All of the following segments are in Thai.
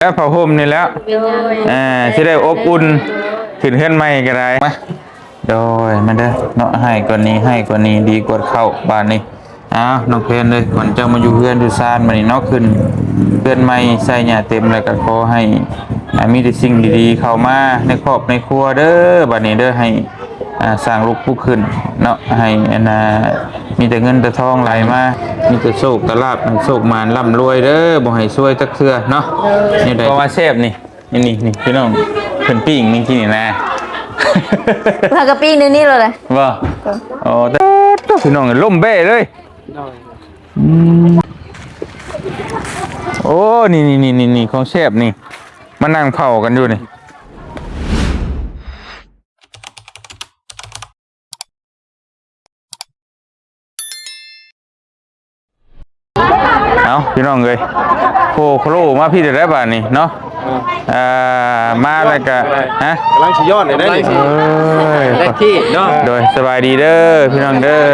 แล้วผ้าห่มนี่แล้วจะได้อบอุ่นขึ้นเฮือนใหม่ก็ได้มาโดยมันเด้อเนาะให้กว่านี้ดีกว่าเข้าบ้านนี้น้องเพนเลยก่อนจะมาอยู่เฮือนอยู่ซานมานี่เนาะขึ้นเฮือนใหม่ใส่หญ้าเต็มแล้วก็ขอให้มีแต่สิ่งดีๆเข้ามาในครอบในครัวเด้อบัดนี้เด้อให้สร้างลูกผู้ขึ้นเนาะให้มีแต่เงินแต่ทองไหลมามีแต่โชคแต่ลาภโชคมารร่ำรวยเด้อบ่ให้ซวยจักเทื่อเนาะนี่ได้เพราะว่าแซ่บนี่พี่น้องเพิ่นปิ้งนี่กินนี่นะพากระปิ้งนี่เลยบ่อ๋อแต่พี่น้องล่มเบ้เลยโอ้นี่ของแซ่บนี่มานั่งเผากันอยู่นี่พี่น้องเลยโคโลมาพี่ได้บ้านนี่เนาะมาอะไรกันฮะกำลังชิยอดเลยได้ได้ที่เนาะโดยสบายดีเด้อพี่น้องเด้อ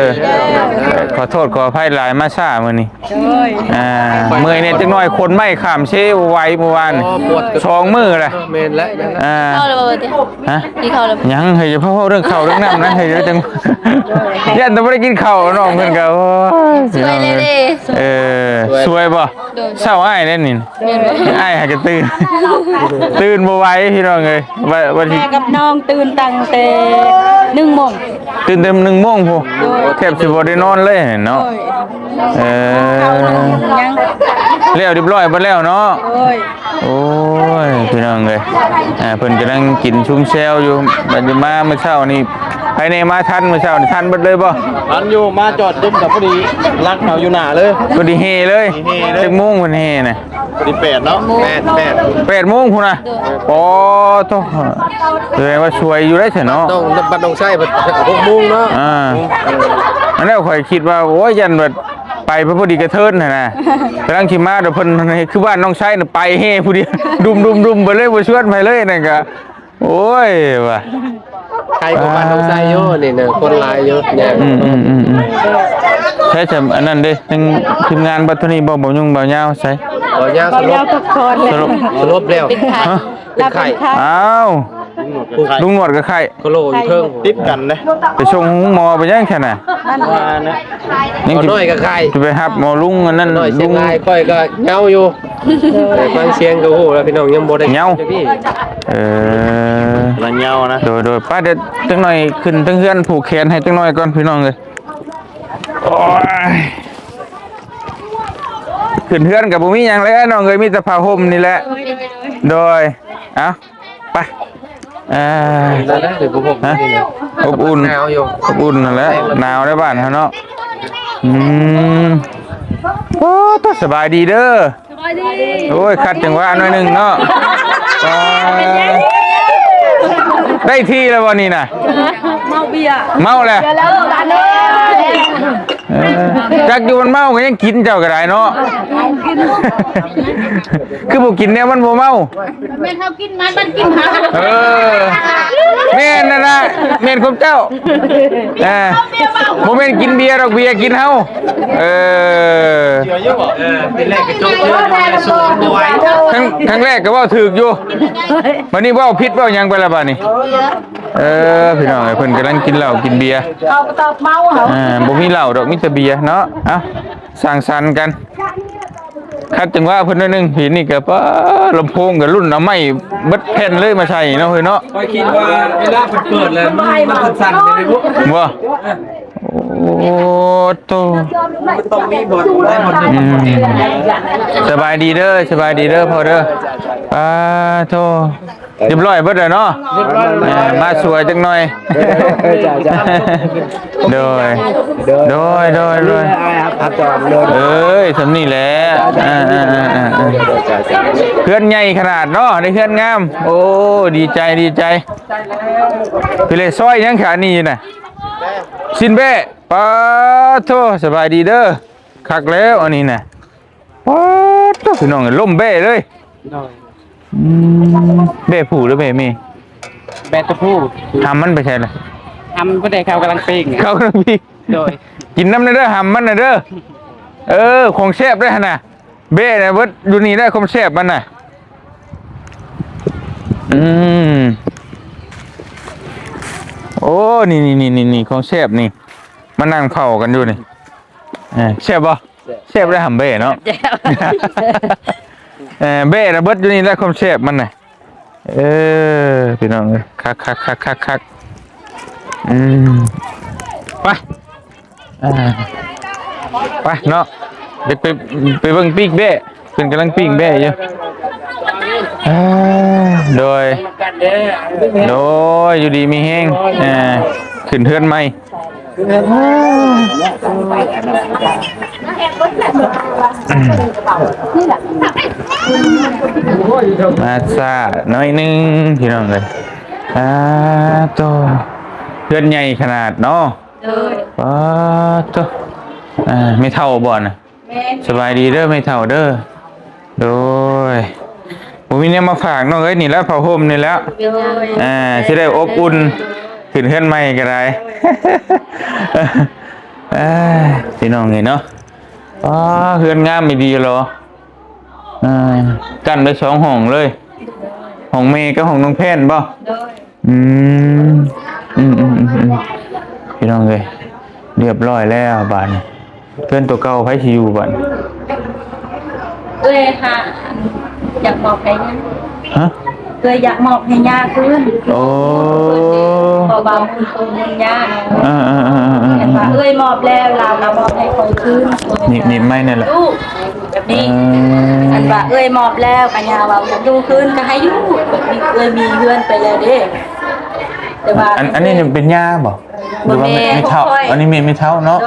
ขอโทษขออภัยหลายมาช้ามื้อนี้เมื่อยเนี่ยจังน้อยคนไม่ข้ามเชวไว้เมื่อวานช่องมือเลยเมนและเข้าเลยบ่ติฮะกินข้าวแล้วยังเฮ้ยเฉพาะเรื่องข้าวเรื่องน้ำนะเฮ้ยจังยันต้องไม่ได้กินข้าวน้องเพิ่นก็สวยเลยดิสวยบ่เช้าอ้ายเล่นนี่อ้ายหากจะตื่นบ่ไหวพี่น้องเอ้ยวันที่กับน้องตื่นตั้งแต่1 โมงตื่นเต็ม1 โมงพุ่นแทบสิบ่ได้นอนเลยเนาะยังแล้วเรียบร้อยบ่แล้วเนาะโอ้ยพี่น้องเอ้ยเพิ่นกำลังกินชุ่มแซวอยู่บัดนี้มาเมื่อเช้านี่ภายในมาทันเมื่อเช้านี่ทันเบิดเลยบ่ทันอยู่มาจอดดุ้มกับพอดีลักเอาอยู่หน้าเลยพอดีเฮเลยจักโมงเพิ่นเฮน่ะพอดี8เนาะ8โมงพุ่นน่ะโอ้โตแสดงว่าช่วยอยู่ได้เนาะต้องบัดต้องใช้6 โมงเนาะอันนั้นข่อยคิดว่าโอ้ยยันแบบไปพอดีกระเทินนะกำลังขี่ม้าเดี๋ยวเพิ่นคือบ้านน้องชายน่ะไปเฮ้ผู้เดียวดุมไปเลยบ่ชวนไปเลยนั่นก็โอ้ยว่ะใครก็บ้านน้องชายอยู่นี่น่ะคนหลายอยู่เนี่ยใช่จะอันนั้นเด้ทั้งทีมงานบัดนี้บ่ยุ่งบ่ยาวใช่บ่ยาวสรุปแล้วเป็นไข่อ้าวลุงหนวดกับไข่โคโลอยู่เพิ่งติดกันเลยไปชงหมอไปยังแค่น่ะนี่น้อยกับไข่จะไปหับหมอลุงอันนั้นลุงไข่ค่อยก็เงาอยู่ฟังเสียงก็โหแล้วพี่น้องยังบ่ได้เงาละเงานะโดยป้าเด็ดจังหน่อยขึ้นตั้งเฮือนผูกแขนให้จังหน่อยก่อนพี่น้องเลยโอ้ยขึ้นเฮือนกับบุ้มีอย่างไรน้องเลยมีแต่ผ้าห่มนี่แหละโดยไปอบอุ่นนั่นแหละหนาวได้บ้านเขาเนาะโอ้ตัวสบายดีเด้อโอ้ยคัดจังหวะหน่อยนึงเนาะได้ที่แล้ววันนี้น่ะเมาเบียร์เมาแล้วจักอยู่มันเมาก็ยังกินเจ้าก็ได้เนาะคือบ่กินเนี่ยมันบ่เมาแม่นเฮากินมันกินหาแม่นนั่นน่ะแม่นของเจ้าบ่แม่นกินเบียร์ดอกเบียร์กินเฮาเป็นแรกก็จบเชื่อสู้บ่ไหวครั้งแรกก็เว้าถูกอยู่วันนี้เว้าผิดเว้าหยังไปแล้วบัดนี้พี่น้องเพิ่นกำลังกินเหล้ากินเบียร์เมาเหรอบ่มีเหล้าดอกมีแต่เบียร์เนาะสร้างสรรค์กันคัดจังว่าเพิ่นนึงพี่นี่ก็ป้าลำโพงกับรุ่นเอาไม้เบิดแผ่นเลยมาใส่เนาะเฮ้ยเนาะค่อยคิดว่าเวลาเปิดแล้วมันสั่นๆเลยบ่โอ้โตต้องมีบทได้หมดสบายดีเด้อพอเด้อโตเรียบร้อยเบิดแล้วเนาะมาสวยจังหน่อยโดยครับจอมสำนี่แหละเพื่อนใหญ่ขนาดเนาะในเพื่อนงามโอ้ดีใจพี่เลยซอยยังขานี่น่ะสินเบ้ป้าโทสบายดีเด้อคักแล้วอันนี้น่ะป้าโทพี่น้องล่มเบ้เลยเบ้ผู้หรือเบ้เมย์เบ้ตัวผู้ทำมันไปใช่เลยทำก็ได้เขากำลังปิ้งโดยกินน้ำเด้อหำมันเด้อของแซ่บได้น่ะเบ้เนี่ยวัดอยู่นี่ได้คมแซ่บมันน่ะ อืมโอ้นี่ของเชฟนี่มานั่งเผากันอยู่นี่เชฟบ่เชฟได้หำเบ้เนาะ เบ้ระเบิดอยู่นี่แล้วของเชฟมันน่ะพี่น้องคักไปไปเนาะเด็กไปเบิ่งปิ้งเบ้เพิ่นกำลังปิ้งเบ้อยู่โดยอยู่ดีมีแห้งขึ้นเทือนใหม่มาซาน้อยนึงพี่น้องเลยโตเทือนใหญ่ขนาดเนาะโตไม่เท่าบ่อนสบายดีเด้อไม่เท่าเด้อโดยผมมีเนี่ยมาฝากน้องเอ้ยนี่แล้วผ้าห่มนี่แล้วจะได้อบอุ่นขึ้นเฮือนใหม่ก็ได้ พี่น้องนี่เนาะเฮือนงามไม่ดีหรอกันไป2 ห้องเลยห้องเมย์กับห้องน้องแพนบ่พี่น้องเลยเรียบร้อยแล้วบ้านเพื่อนตัวเก่าไผสิอยู่บ้านค่ะอยากบอกให้นะฮะอยากมอบให้ยาคืนโอ้เบาๆคุณยามอบแล้วเรามอบให้คนคืนนี่ไม่นั่นแหละแบบนี้อันว่ามอบแล้วปัญญาว่าอยากดูคืนก็ให้อยู่แบบนี้มีเพื่อนไปแล้วเด้แต่ว่าอันนี้เป็นยาบ่หรือว่าไม่เท่าอันนี้ไม่เท่าเนาะ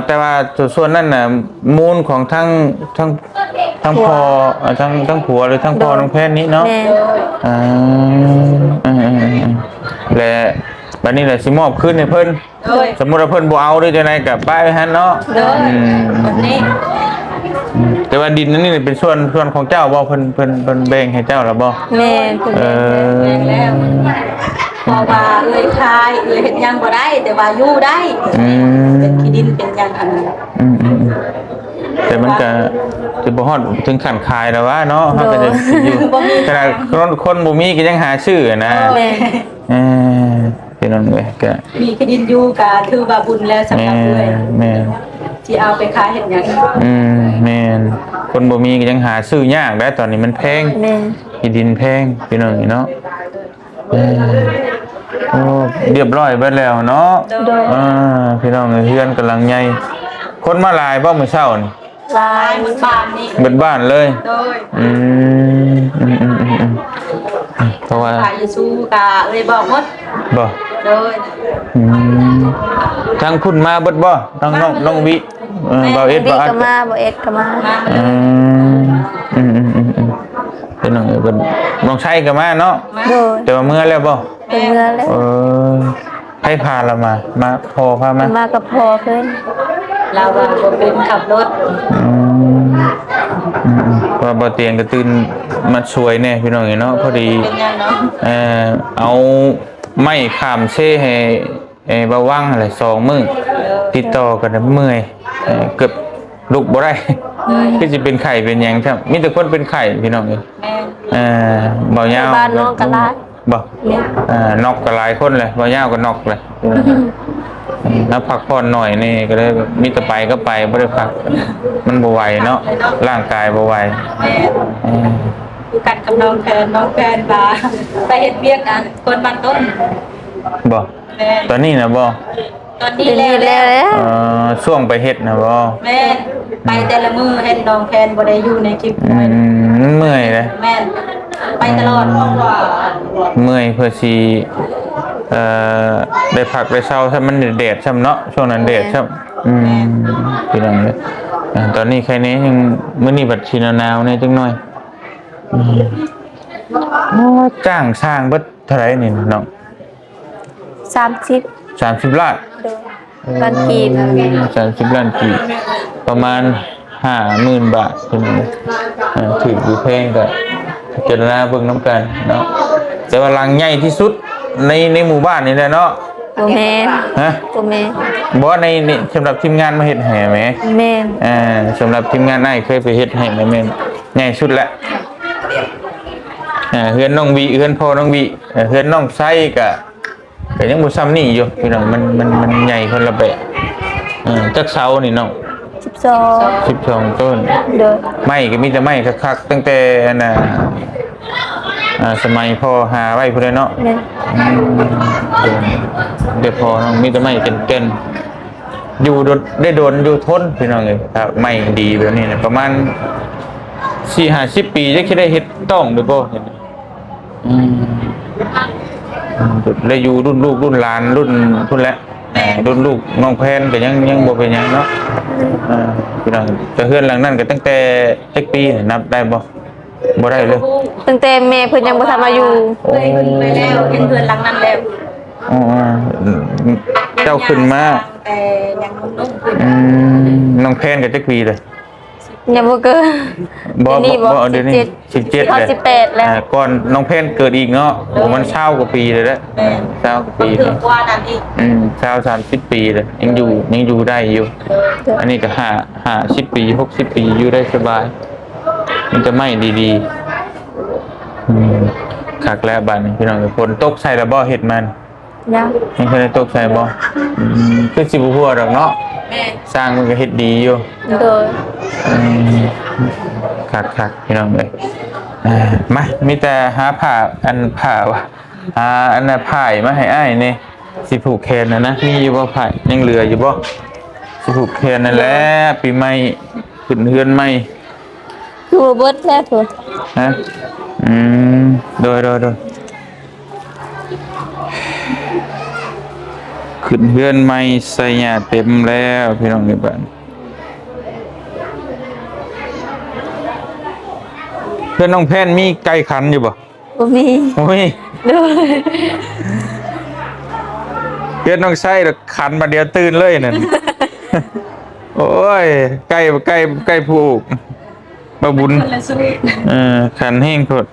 แต่ว่าส่วนนั้นน่ะมูลของทั้งพ่อทั้งผัวหรือทั้งพ่อน้องแพทย์นี้เนาะและบัดนี้แหละสิมอบขึ้นให้เพิ่นสมมุติว่าเพิ่นบ่เอาด้วยจังได๋ก็ป้ายไว้หั่นเนาะแบบนี้แต่ว่าดินนั้นนี่เป็นส่วนของเจ้าบ่เพิ่นแบ่งให้เจ้าแล้วบ่แม่นแบ่งแล้วเพราะว่าคายเฮ็ดหยังบ่ได้แต่ว่าอยู่ได้เป็นที่ดินเป็นหยังอันนั้นแต่มันก็จะบ่ฮอดถึงขั้นขายแล้วว่าเนาะเฮาก็จะอยู่ขนาดคนบ่มีก็ยังหาชื่อนะพี่น้องเอ้ยก็มีที่ดินอยู่ก็ถือว่าบุญแล้วสำหรับแม่ที่เอาไปขายเฮ็ดหยังแม่นคนบ่มีก็ยังหาซื้อยากได้ตอนนี้มันแพงที่ดินแพงพี่น้องเนาะโอ้เรียบร้อยเบิดแล้วเนาะพี่น้องเฮือนกำลังใหญ่คนมาหลายบ่มื้อเช้านี่หลายบ้านนี่เบิดบ้านเลยเพราะว่าขายอยู่สู้ก็บอกหมดบ่โดยทางคุณมาเบิดบ่ทางน้องวิบ่เอ็ดบ่อัดก็มาบ่เอ็ดก็มาเป็นน้องเพิ่นน้องชัยก็มาเนาะแต่ว่าเมื่อแล้วบ่เป็นเมื่อแล้วให้พาเรามาพอพามากับพอขึ้นเราว่าบ่เป็นขับรถว่าบ่เตียงก็ตื่นมาช่วยแน่พี่น้องเนาะพอดีเอาไม้ข้ามเซ่ให้บ่ว่างอะไร2 มื้อติดต่อกันเมื่อยเกือบลุกบ่ได้ก็จะเป็นไข้เป็นหยังครับมีแต่คนเป็นไข้พี่น้องบ่ยาวบ้านน้องกะลาบ่นอกก็หลายคนเลยบ่ยาวก็นอกเลยแล้วพักผ่อนหน่อยนี่ก็ได้มีแต่ไปก็ไปบ่ได้พักมันบ่ไหวเนาะร่างกายบ่ไหวคือกันกับน้องแฟนว่าไปเฮ็ดเวียกคนบ้านต้นบ่ตอนนี้นะบ่ตอนนี้แล้วช่วงไปเฮ็ดนะบ่แม่ไปแต่ละมื้อเฮ็ดน้องแฟนบ่ได้อยู่ในคลิปเมื่อยเลยแม่ไปตลอดเมื่อยเพื่อสิได้พักได้เช้าถ้ามันแดดช่ำเนาะช่วงนั้นแดดช่ำพี่น้องเลยตอนนี้ใครนี้ยังมื้อนี้บัดชินหนาวๆนี่จังหน่อยจ้างสร้างเบิดเท่าไหร่นี่น้อง30 ล้านล้านกีบ30 ล้านกีบประมาณ50,000 บาทถืออยู่เพลงก็เจรนาเบิ่งน้ำกันเนาะแต่ว่าหลังใหญ่ที่สุดในหมู่บ้านนี่แหละเนาะบ่แม่นฮะบ่แม่นบ่ในสำหรับทีมงานมาเฮ็ดให้แม่แม่นสำหรับทีมงานได้เคยไปเฮ็ดให้แม่ใหญ่สุดแล้ว เฮือนน้องวิเฮือนพ่อน้องวิเฮือนน้องไส้ก็ยังบ่ซ้ำนี่อยู่พี่น้องมันใหญ่คนละแบบจักเสานี่น้อง 12 12ต้น เด้อ ไม้ก็มีแต่ไม้คักๆตั้งแต่อันน่ะสมัยพ่อหาไว้พุ่นเนาะ แม่ เดี๋ยวพอน้องมีแต่ไม่เก่นอยู่ได้โดนอยู่ทนพี่น้องเลยครับไม่ดีแบบนี้นะประมาณ4-50 ปีจะคิดได้เฮ็ดต้องหรือเปล่าเห็นได้อยู่รุ่นลูกรุ่นหลานรุ่นพุ่นแล้วรุ่นลูกน้องแพนก็ยังบ่เป็นหยังเนาะพี่น้องแต่เฮือนหลังนั้นก็ตั้งแต่จักปีนับได้บ่ได้เลย ตั้งแต่แม่เพิ่นยังบ่ทันมาอยู่ เคยขึ้นไปแล้วเห็นเพื่อนหลังนั้นแล้ว อ๋อเจ้าขึ้นมา แต่ยังนุ่มๆขึ้น น้องแพนกับจักปีเลย ยังบ่เกิน บ่ เดี๋ยวนี้บ่ เดี๋ยวนี้17 เข้า เลย 18แล้ว ก่อนน้องแพนเกิดอีกเนาะมัน20กว่าปีเลยนะ แม่ 20กว่าปี ถึงกว่านั้นอีก 30ปีเลยยังอยู่ได้อยู่ อันนี้ก็50 ปี60 ปีอยู่ได้สบาย มันจะไม่ดีๆคักแล้วบ้านนี้พี่น้องฝนตกใส่แล้วบ่เฮ็ดมัน ยัง ไม่เคยได้ตกใส่บ่คือสิบ่ฮู้ดอกเนาะ แม่ สร้างมันก็เฮ็ดดีอยู่ โดย คักพี่น้องเลยมามีแต่หาผ้าผ้าวะอันน่ะผ้ายมาให้อ้ายนี่สิผูกแขนนะมีอยู่บ่ผ้ายังเหลืออยู่บ่สิผูกแขนนั่นแหละปีใหม่ขึ้นเฮือนใหม่ คือบ่เบิดแล้วพุ่น ฮะโดยขึ้นเฮือนใหม่ใส่หญ้าเต็มแล้วพี่น้องในบ้านเพื่อนน้องแพนมีไก่ขันอยู่บ่ บ่มี โอ้ย โดย เพื่อนน้องไส้ขันมาเดียวตื่นเลยนั่น โอ้ยไก่ผูกบ่บุญ คนละสูตร ขันแห้งโพด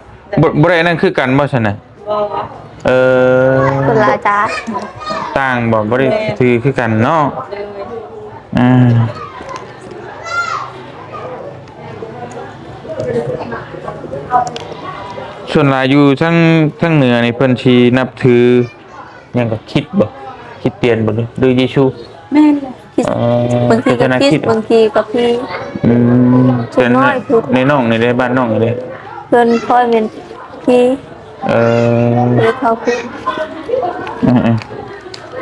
บ่ได้นั่นคือกันบ่ซั่นน่ะ บ่ คนละอาจารย์ ต่างบ่ได้ถือคือกันเนาะ เลย อืมส่วนหลายอยู่ทั้งเหนือนี่เพิ่นสินับถือหยังก็คิดบ่คิดเตียนบ่หรือเยซู แม่นเลย คิด อ๋อบ างทีก็คิดบางทีก็พี่ อืม ส่วนน้อยพูด ในน้องนี่ได้บ้านน้องนี่ได้ เพิ่นค่อยเป็นพี่ เออ หรือเขาพูด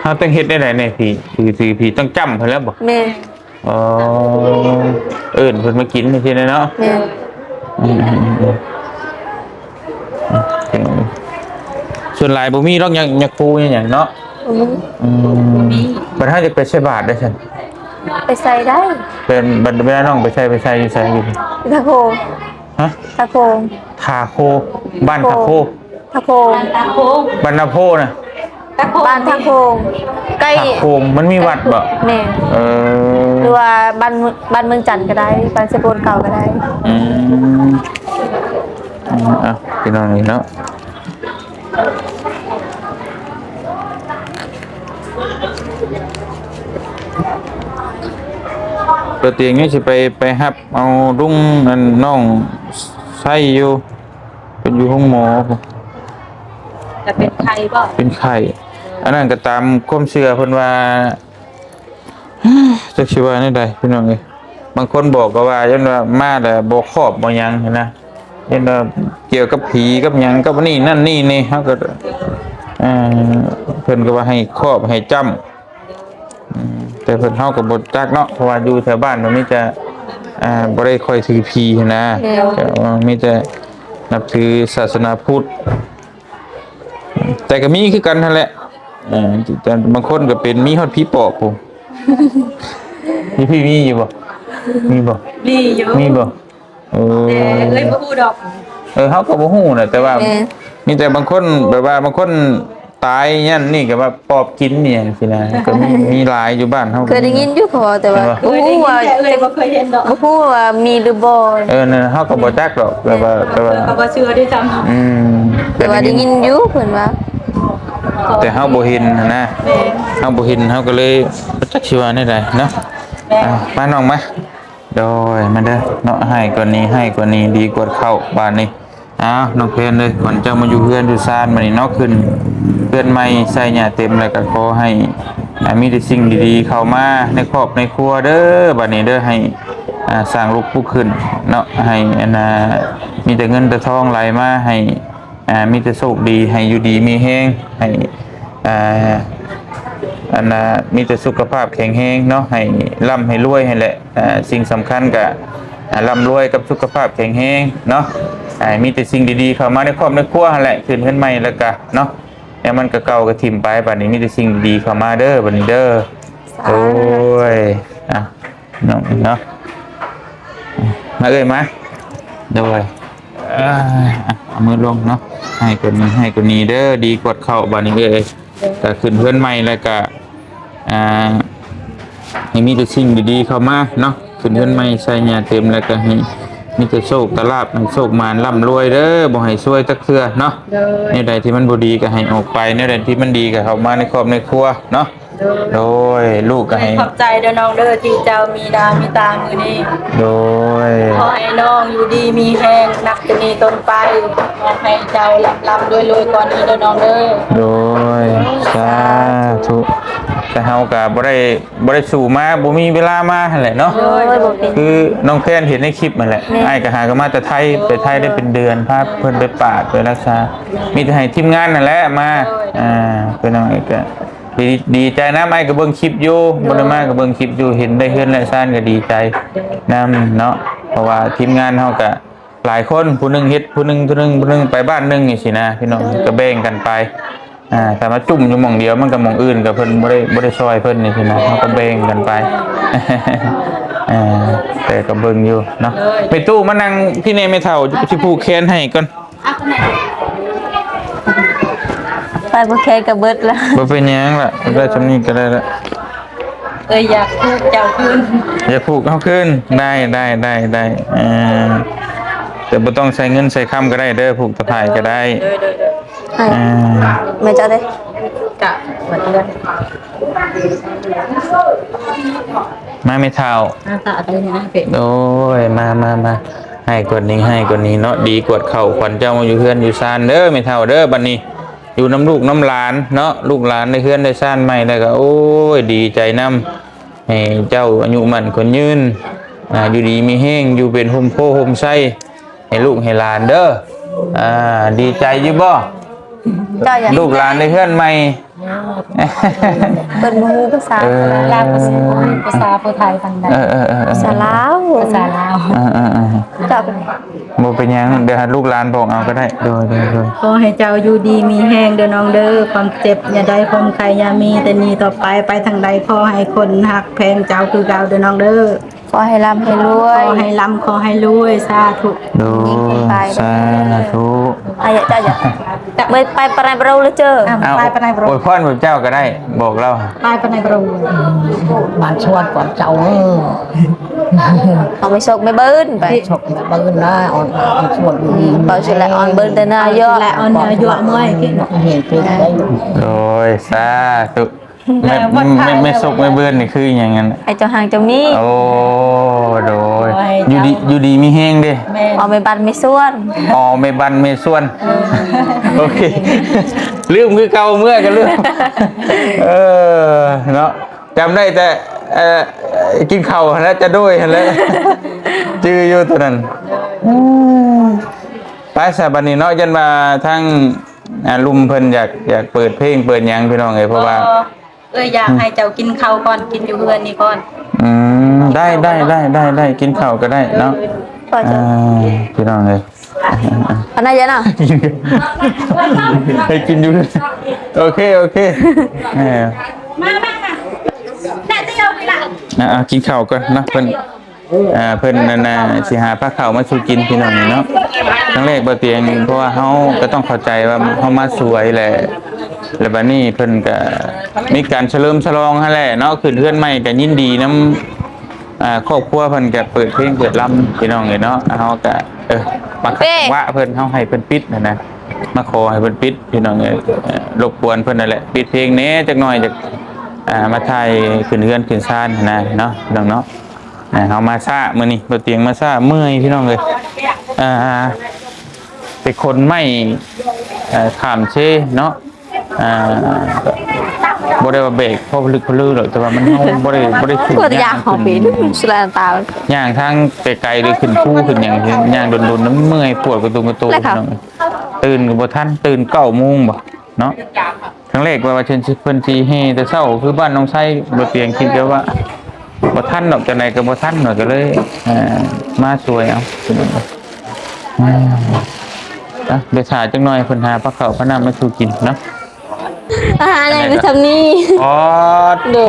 เฮาต้องเฮ็ดได้ไหนเนี่ยพี่พี่ต้องจำเพิ่นแล้วบ่ แม่ อ๋อเอิ้นเพิ่นมากินจังซี่เนาะ แม่ ส่วนหลายบ่มีดอกหยักปูหยังเนาะ บัดถ้าจะไปใช้บาทได้ซั่น ไปใส่ได้ เป็นบัดเวลาน้องไปใช้อยู่ไสอยู่ ตะโคง ฮะ ตะโคง ทาโคบ้านทาโค ตะโคง ตาโค้ง บ้านนาโพน่ะ ตาโค้ง บ้านตะโคงใกล้ ทาโคมันมีวัดบ่ แม่ เออ หรือว่าบ้านเมืองจันทร์ก็ได้บ้านเซโปนเก่าก็ได้ อ่ะพี่น้องนี่เนาะตัวเตียงนี่สิไปฮับเอาลุงนั่นน้องใส่อยู่เป็นอยู่ห้องหมอพุ่น จะเป็นใครบ่ เป็นไข่อันนั้นก็ตามความเชื่อเพิ่นว่า จักสิว่าได้ใดพี่น้องเอ้ยบางคนบอกก็ว่ายันว่ามาแล้วบ่ครอบบ่หยังหั้นนะยันว่าเกี่ยวกับผีกับหยังกับนี่นั่นนี่เฮาก็เพิ่นก็ว่าให้ครอบให้จำแต่เพิ่นเฮาก็บ่จักเนาะเพราะว่าอยู่แถวบ้านมันมีแต่บ่ได้ค่อยถือผีหั้นนะแต่ว่ามีแต่นับถือศาสนาพุทธ แต่ก็มีคือกันนั่นแหละแต่บางคนก็เป็นมีฮอดผีปอบผมมีอยู่บ่มีบ่ มีอยู่ มีบ่เอ แต่เลยบ่ฮู้ดอก เฮาก็บ่ฮู้น่ะแต่ว่ามีแต่บางคนแบบว่าบางคนตายยันนี่ก็ว่าปอบกินเนี่ยสินะก็มีหลายอยู่บ้านเฮา เคยได้ยินอยู่เขาบอกแต่ว่า เค บ่ ยได้ ฮู้ ยิน ว่า แต่เลยบ่เคยเห็นดอก บ่ฮู้ว่ามีหรือบ่ นั่นเฮาก็บ่จักดอกแต่ว่า เพิ่นก็บ่เชื่อด้วยซ้ำ แต่ว่าได้ยินอยู่เพิ่นว่า แต่เฮาบ่เห็นนะเฮาบ่เห็นเฮาก็เลยบ่จักสิว่าได้ใดเนาะมาน้องมาโดยมาเด้อเนาะให้กว่านี้ดีกว่าเข้าบ้านนี้ อ้าวน้องเพนเลยก่อนเจ้ามาอยู่เพื่อนอยู่ซานมานี่เนาะขึ้นเพื่อนใหม่ใส่หญ้าเต็มแล้วก็ขอให้มีแต่สิ่งดีๆเข้ามาในครอบในครัวเด้อบัดนี้เด้อให้สร้างลูกผู้ขึ้นเนาะให้มีแต่เงินแต่ทองไหลมาให้มีแต่โชคดีให้อยู่ดีมีแฮงให้มีแต่สุขภาพแข็งแรงเนาะให้ร่ำให้รวยให้แหละสิ่งสำคัญก็ร่ำรวยกับสุขภาพแข็งแรงเนาะมีแต่สิ่งดีๆเข้ามาในครอบในครัวแหละขึ้นใหม่แล้วก็เนาะแล้วมันก็เก่าก็ทิ่มไปบัดนี้มีแต่สิ่งดีเข้ามาเด้อบัดนี้เด้อโอ้ยเนาะมามาโดยเอามือลงเนาะให้คนนี้เด้อดีกดเข้าบัดนี้ก็ขึ้นเพื่อนใหม่แล้วก็ให้มีแต่สิ่งดีๆเข้ามาเนาะขึ้นเพื่อนใหม่ใส่หญ้าเต็มแล้วก็ให้มีแต่โชคตลาบให้โชคมารร่ำรวยเด้อบ่ให้ซวยจักเทื่อเนาะในใดที่มันบ่ดีก็ให้ออกไปในใดที่มันดีก็เข้ามาในครอบในครัวเนาะโดยลูกก็ให้ขอบใจเด้อน้องเด้อที่เจ้ามีดามีตามือนี้โดยขอให้น้องอยู่ดีมีแรงนับจากนี้ต้นไปขอให้เจ้าร่ำรวยก่อนนี้เด้อน้องเด้อโดยสาธุแต่เฮาก็บ่ได้สู่มาบ่มีเวลามาหั่นแหละเนาะคือน้องแพนเห็นในคลิปนั่นแหละอ้ายก็หาก็มาแต่ไทยไปไทยได้เป็นเดือนพาเพิ่นไปปาดไปรักษามีแต่ให้ทีมงานนั่นแหละมาเพิ่นน้องก็ดีใจนะอ้ายก็เบิ่งคลิปอยู่บ่ได้มาก็เบิ่งคลิปอยู่เห็นได้เฮือนและซ่านก็ดีใจนํเนาะเพราะว่าทีมงานเฮาก็หลายคนผู้นึงเฮ็ดผู้นึงไปบ้านนึงนี่สินะพี่น้องก็แบ่งกันไปแต่มาจุ่มอยู่หม่องเดียวมันก็หม่องอื่นก็เพิ่นบ่ได้ซอยเพิ่นนี่สินะเฮาก็แบ่งกันไปแต่ก็เบิ่งอยู่เนาะไปตู้มานั่งพี่เนไม่เฒ่าสิผูกแขนให้ก่อนไปบ่แค่กับเบิดแล้วบ่เป็นหยังล่ะได้จำนี้ก็ได้ละอยากผูกเจ้าคืนอยากผูกเฮาคืนได้แต่บ่ต้องใช้เงินใช้คำก็ได้เด้อผูกตะไคร้ก็ได้ไม่จะได้กะวันเดือนมาไม่เท่าตาอะไรนะเป็ดโอ้ยมาให้กดนี้เนาะดีกดเข่าขวัญเจ้ามาอยู่เพื่อนอยู่ซานเด้อไม่เท่าเด้อบัดนี้อยู่น้ำลูกน้ำหลานเนาะลูกหลานในเพื่อนได้ซานใหม่แล้วก็โอ้ยดีใจน้ำให้เจ้าอายุมั่นคนยืนอยู่ดีมีแห้งอยู่เป็นโฮมโพโฮมไส้ให้ลูกให้หลานเด้อดีใจอยู่บ่ลูกหลานในเพื่อนใหม่เป็นมูภาษาลาวภาษาไทยฟังได้ภาษาลาวจับโมเป็นยังเดี๋ยวลูกหลานบอกเอาก็ได้โดยขอให้เจ้าอยู่ดีมีแห้งเด้อน้องเด้อความเจ็บอย่าได้ความใครอย่ามีแต่นี้ต่อไปทางใดขอให้คนหักแพงเจ้าคือเก่าเด้อน้องเด้อขอให้ร่ำให้รวยขอให้ร่ำขอให้รวยสาธุโดยสาธุเจ้าไม่ไปปนายเราเลยเจอไปปนายเราโอ้ยพ่อหนุ่มเจ้าก็ได้บอกเราไปปนายเราบ้านชวนก่อนเจ้าเอาไม่ชกไม่เบิ้ลไปชกไม่เบิ้ลนะอ่อนชวนอยู่ดีเบาชุดละอ่อนเบิ้ลแต่หน้าเยอะและอ่อนเนื้อเยอะเมื่อยกินเห็นเป็นได้โดยสาธุไม่สุกไม่เบื่อนี่คืออย่างนั้นไอ้เจ้าหางเจ้านี้โอ้โดยอยู่ดีมีแห้งดิเอาไม่บันไม่ส่วนไม่บันไม่ส่วนโอเคลืมคือเก่าเมื่อกันลืมเนาะจำได้แต่กินข้าวแล้วจะด้วยแล้วจื้ออยู่ตัวนั้นไปสาบันนี้เนาะยันมาทั้งลุมเพิ่นอยากเปิดเพลงเปิดยังพี่น้องเลยเพราะว่าอยากให้เจ้ากินข้าวก่อนกินอยู่เพื่อนนี่ก่อนได้กินข้าวก็ได้เนาะพี่น้องเลยอันไหนยันอ่ะให้กินอยู่โอเคมาแต่จะเอาไปละกินข้าวก่อนนะเพิ่นนั่นสิหาผ้าข้าวมาสู่กินพี่น้องเนาะครั้งแรกบ่เตียงเพราะว่าเฮาก็ต้องเข้าใจว่าเฮามาสวยแหละแล้วบัดนี้เพิ่นก็มีการเฉลิมฉลองหั่นแหละเนาะขึ้นเฮือนใหม่ก็ยินดีนำครอบครัวเพิ่นก็เปิดเพลงเปิดลำพี่น้องเอ้ยเนาะเฮาก็มาคัดจังหวะเพิ่นเฮาให้เพิ่นปิดนะมาขอให้เพิ่นปิดพี่น้องเอ้ยรบกวนเพิ่นนั่นแหละปิดเพลงแหน่จักหน่อยจักมาถ่ายขึ้นเฮือนขึ้นศาลนะเนาะพี่น้องเนาะเอามาซ่ามื้อนี้บ่เตียงมาซ่าเมื่อยพี่น้องเอ้ย ไปคนไม่ขามเชเนาะบ่ได้ว่าเบรกเพราะลึกพลือหรอกแต่ว่ามันบ่ได้ขึ้น กดยางของปีนสุดาตา ย่างทางไปไกลหรือขึ้นภูขึ้นอย่างเงี้ยย่างโดนๆน้ำเมื่อยปวดกระตุกเนาะตื่นก็บ่ทันตื่น9 โมงบ่เนาะครั้งแรกว่าเชิญเพิ่นสิให้แต่เช้าคือบ้านน้องไส้บ่เตียงคิดว่าบ่ทันดอกจังได๋ก็บ่ทันหน่อยก็เลยมาช่วยเอาเดี๋ยวถ่ายจังหน่อยเพิ่นหาพระเขาพระน้ำมาสู่กินเนาะ อาหารอะไรไปทำนี่ อ๋อโธ่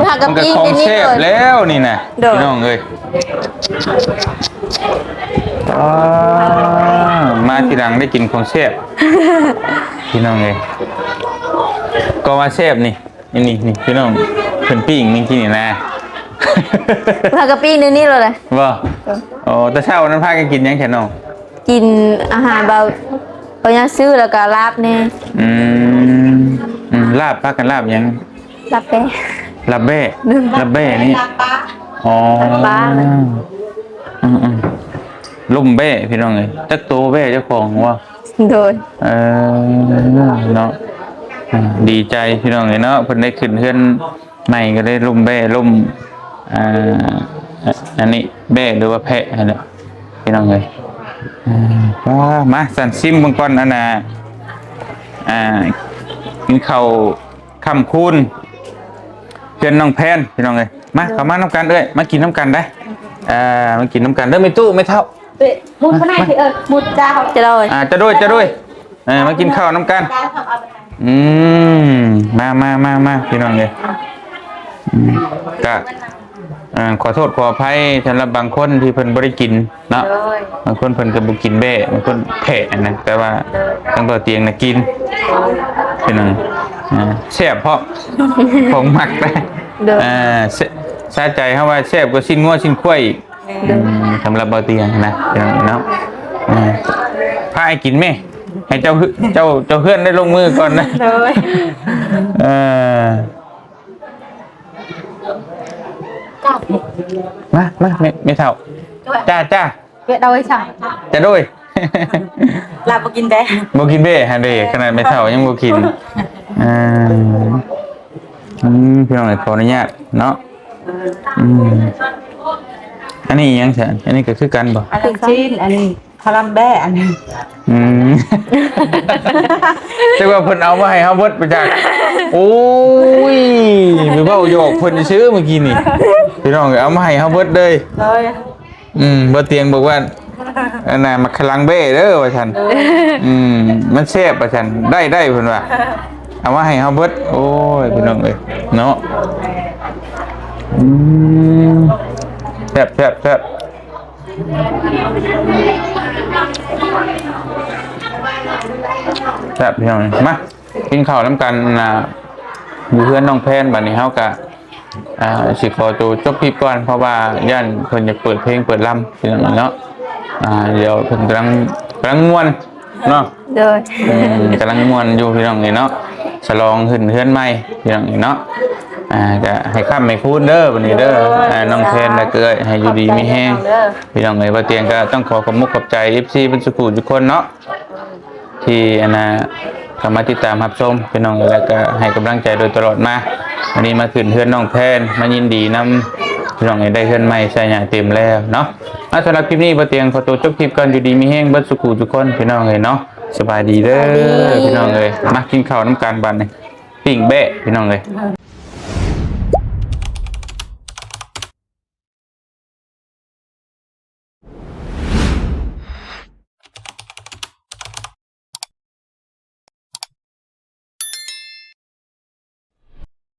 ผักกับ มันก็ ปี ของ เป็นนี่ เชฟ เลย แล้วนี่น่ะ โดด พี่น้องเอ้ยมาทีหลังได้กินของเชฟพี่น้องเอ้ยก็ว่าเชฟนี่พี่น้องเพิ่นปิ้งนี่กินนี่นะ ผักกับปีนี่เลย บ่อ๋อแต่เช้านั้นพากันกินหยังแค่น้อง กินอาหารเบาย่าซื้อแล้วก็ลาบเนี่ย ลาบพากันลาบหยัง ลาบแป้ ลาบแบ้ลาบแบ้นี่ ลาปลา อ๋อ บ้าน ลุ่มแบ้พี่น้องเอ้ยจักโตแบ้เจ้าของว่า โดย เนาะดีใจพี่น้องเนาะเพิ่นได้ขึ้นเฮือนใหม่ก็ได้ร่มแบ่ร่มอันนี้แบ่หรือว่าแพะอันนี้พี่น้องเอ้ยว่ามาสั่นซิมเบิ่งก่อนอันน่ะกินข้าวค่ำคูณเพื่อนน้องแพนพี่น้องเอ้ยมาเข้ามาน้ำกันเอ้ยมากินน้ำกันได้มากินน้ำกันเด้อไม่ตู้ไม่เท่า มุดข้างในสิมุดเจ้า จะโดย จะด้วยมากินข้าวน้ำกัน เจ้าทำเอาไป มาพี่น้องเลยก็ขอโทษขออภัยสำหรับบางคนที่เพิ่นบ่ได้กินเนาะบางคนเพิ่นก็บ่กินแบ่บางคนแพ้นะแต่ว่าทั้งตัวเตียงน่ะกินพี่น้องแซ่บเพราะของมักได้สะใจเฮาว่าแซ่บกว่าชิ้นงัวชิ้นควายอีกสำหรับบ่เตียงนะพี่น้องเนาะพาให้กินแม่ให้เจ้าเพื่อนได้ลงมือก่อนนะเลยมาไม่เท่าจ้าเวทเอาไว้สั่ง จะด้วย ลาบกินได้ บ่กินเบ้ฮะเด้ขนาดไม่เท่ายังบ่กินพี่น้องขออนุญาตเนาะอันนี้ยังไงอันนี้ก็คือกันบ่ อันนี้ชิ้นอันนี้คารัมแบ้อันนี้ แต่ว่าเพิ่นเอามาให้เฮาเบิดไปจากโอ้ยมีเว้าหยอกเพิ่นซื้อเมื่อกี้นี่พี่น้องเอามาให้เฮาเบิดเลยบ่เตียงบอกว่าอันน่ะมักคลังเบ้เด้อว่าซั่นมันแซ่บว่าซั่นได้เพิ่นว่าเอามาให้เฮาเบิดโอ้ยพี่น้องเอ้ยเนาะแซ่บพี่น้องมากินข้าวน้ำกันอยู่เพื่อนน้องแพนบัดนี้เฮากะสิขอตัวจบคลิปก่อนเพราะว่าย่านเพิ่นจะเปิดเพลงเปิดลำพี่น้องเนาะเดี๋ยวเพิ่นกำลังม่วนเนาะโดยกำลังม่วนอยู่พี่น้องนี่เนาะฉลองขึ้นเฮือนใหม่พี่น้องนี่เนาะจะให้ข้ามไม่พูดเด้อวันนี้เด้อน้องแพนและเกยให้อยู่ดีมีแห้งพี่น้องเอ้ยบ่เตียงก็ต้องขอขอบคุณขอบใจ FC เพิ่นสุขุทุกคนเนาะที่เข้ามาติดตามรับชมพี่น้องแล้วก็ให้กำลังใจโดยตลอดมาวันนี้มาขึ้นเฮือนน้องแพนมายินดีนำพี่น้องได้เฮือนใหม่ใส่หยังเต็มแล้วเนาะสำหรับคลิปนี้บ่เตียงขอตัวจบคลิปก่อนอยู่ดีมีแห้งเบิดสุขุทุกคนพี่น้องเอ้ยเนาะสบายดีเด้อพี่น้องเอ้ยมากินข้าวน้ำกันบัดนี้ปิ้งแบะพี่น้องเอ้ย